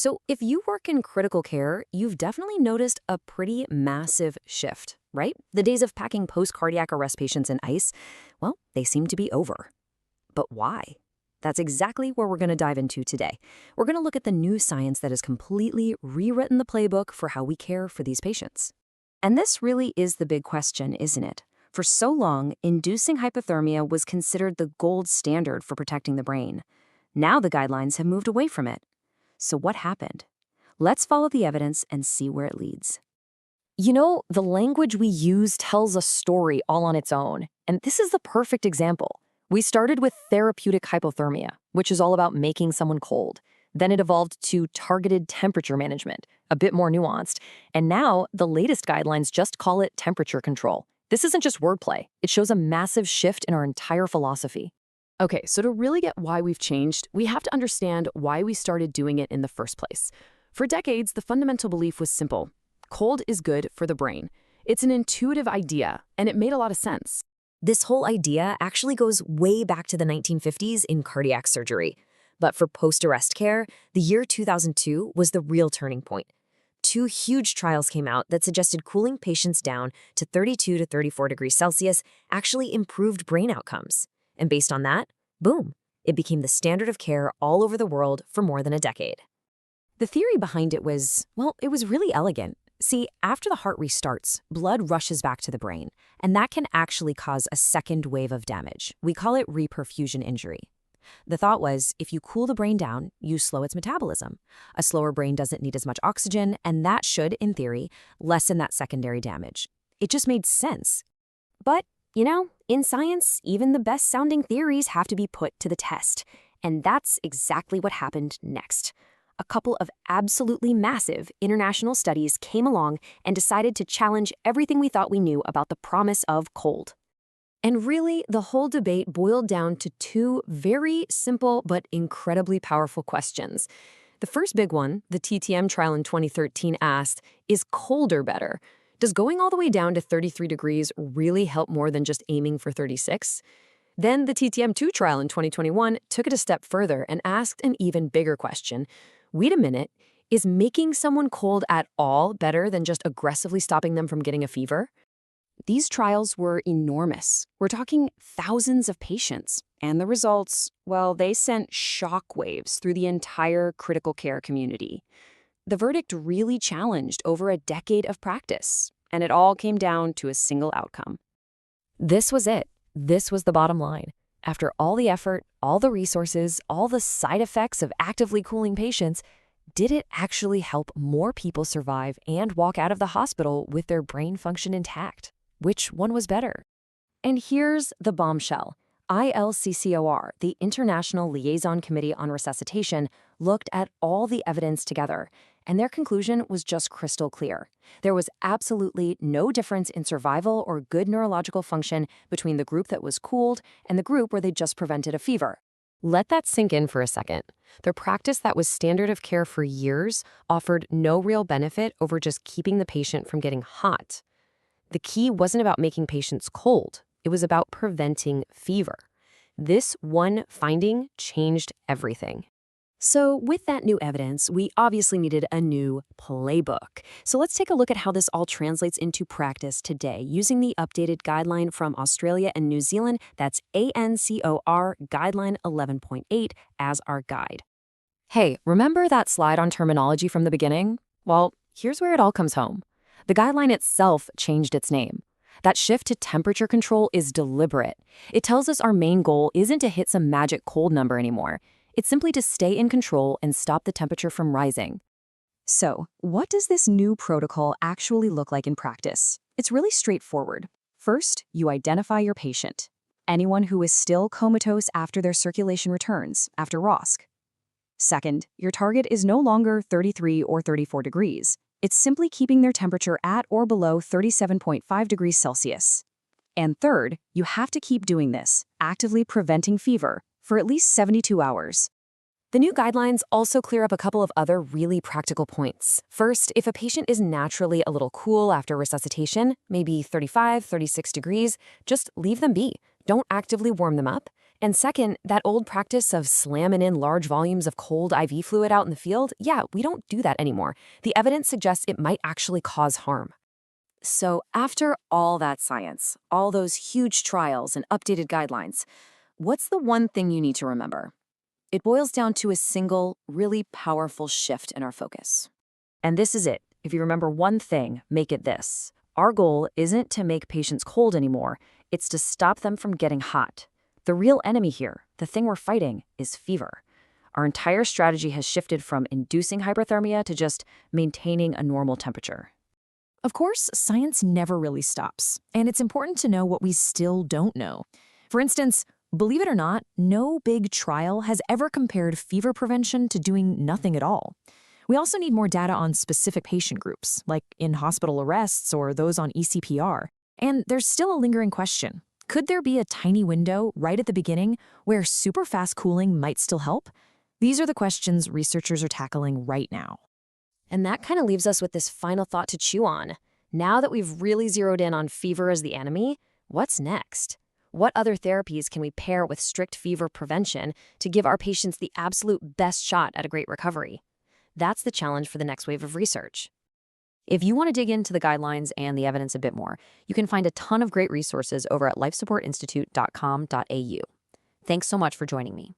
So if you work in critical care, you've definitely noticed a pretty massive shift, right? The days of packing post-cardiac arrest patients in ice, well, they seem to be over. But why? That's exactly where we're going to dive into today. We're going to look at the new science that has completely rewritten the playbook for how we care for these patients. And this really is the big question, isn't it? For so long, inducing hypothermia was considered the gold standard for protecting the brain. Now the guidelines have moved away from it. So what happened? Let's follow the evidence and see where it leads. You know, the language we use tells a story all on its own, and this is the perfect example. We started with therapeutic hypothermia, which is all about making someone cold. Then it evolved to targeted temperature management, a bit more nuanced, and now the latest guidelines just call it temperature control. This isn't just wordplay. It shows a massive shift in our entire philosophy. Okay, so to really get why we've changed, we have to understand why we started doing it in the first place. For decades, the fundamental belief was simple. Cold is good for the brain. It's an intuitive idea, and it made a lot of sense. This whole idea actually goes way back to the 1950s in cardiac surgery. But for post-arrest care, the year 2002 was the real turning point. Two huge trials came out that suggested cooling patients down to 32 to 34 degrees Celsius actually improved brain outcomes. And based on that, boom, it became the standard of care all over the world for more than a decade. The theory behind it was, well, it was really elegant. See, after the heart restarts, blood rushes back to the brain, and that can actually cause a second wave of damage. We call it reperfusion injury. The thought was, if you cool the brain down, you slow its metabolism. A slower brain doesn't need as much oxygen, and that should, in theory, lessen that secondary damage. It just made sense. But, you know, in science, even the best-sounding theories have to be put to the test. And that's exactly what happened next. A couple of absolutely massive international studies came along and decided to challenge everything we thought we knew about the promise of cold. And really, the whole debate boiled down to two very simple but incredibly powerful questions. The first big one, the TTM trial in 2013 asked, is colder better? Does going all the way down to 33 degrees really help more than just aiming for 36? Then the TTM2 trial in 2021 took it a step further and asked an even bigger question. Wait a minute, is making someone cold at all better than just aggressively stopping them from getting a fever? These trials were enormous. We're talking thousands of patients. And the results, well, they sent shockwaves through the entire critical care community. The verdict really challenged over a decade of practice, and it all came down to a single outcome. This was it. This was the bottom line. After all the effort, all the resources, all the side effects of actively cooling patients, did it actually help more people survive and walk out of the hospital with their brain function intact? Which one was better? And here's the bombshell. ILCOR, the International Liaison Committee on Resuscitation, looked at all the evidence together, and their conclusion was just crystal clear. There was absolutely no difference in survival or good neurological function between the group that was cooled and the group where they just prevented a fever. Let that sink in for a second. Their practice that was standard of care for years offered no real benefit over just keeping the patient from getting hot. The key wasn't about making patients cold. It was about preventing fever. This one finding changed everything. So with that new evidence, we obviously needed a new playbook. So let's take a look at how this all translates into practice today using the updated guideline from Australia and New Zealand. That's ANZCOR Guideline 11.8 as our guide. Hey, remember that slide on terminology from the beginning? Well, here's where it all comes home. The guideline itself changed its name. That shift to temperature control is deliberate. It tells us our main goal isn't to hit some magic cold number anymore. It's simply to stay in control and stop the temperature from rising. So, what does this new protocol actually look like in practice? It's really straightforward. First, you identify your patient. Anyone who is still comatose after their circulation returns, after ROSC. Second, your target is no longer 33 or 34 degrees. It's simply keeping their temperature at or below 37.5 degrees Celsius. And third, you have to keep doing this, actively preventing fever, for at least 72 hours. The new guidelines also clear up a couple of other really practical points. First, if a patient is naturally a little cool after resuscitation, maybe 35, 36 degrees, just leave them be. Don't actively warm them up. And second, that old practice of slamming in large volumes of cold IV fluid out in the field, yeah, we don't do that anymore. The evidence suggests it might actually cause harm. So after all that science, all those huge trials and updated guidelines, what's the one thing you need to remember? It boils down to a single, really powerful shift in our focus. And this is it. If you remember one thing, make it this. Our goal isn't to make patients cold anymore. It's to stop them from getting hot. The real enemy here, the thing we're fighting, is fever. Our entire strategy has shifted from inducing hyperthermia to just maintaining a normal temperature. Of course, science never really stops, and it's important to know what we still don't know. For instance, believe it or not, no big trial has ever compared fever prevention to doing nothing at all. We also need more data on specific patient groups, like in-hospital arrests or those on ECPR. And there's still a lingering question. Could there be a tiny window right at the beginning where super fast cooling might still help? These are the questions researchers are tackling right now. And that kind of leaves us with this final thought to chew on. Now that we've really zeroed in on fever as the enemy, what's next? What other therapies can we pair with strict fever prevention to give our patients the absolute best shot at a great recovery? That's the challenge for the next wave of research. If you want to dig into the guidelines and the evidence a bit more, you can find a ton of great resources over at lifesupportinstitute.com.au. Thanks so much for joining me.